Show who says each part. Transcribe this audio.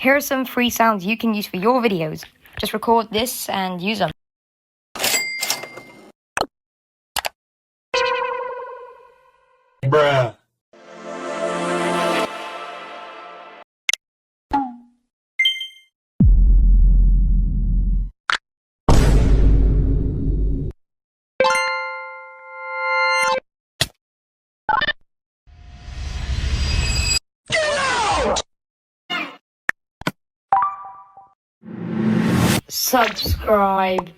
Speaker 1: Here are some free sounds you can use for your videos. Just record this and use them.
Speaker 2: Bruh.
Speaker 1: Subscribe.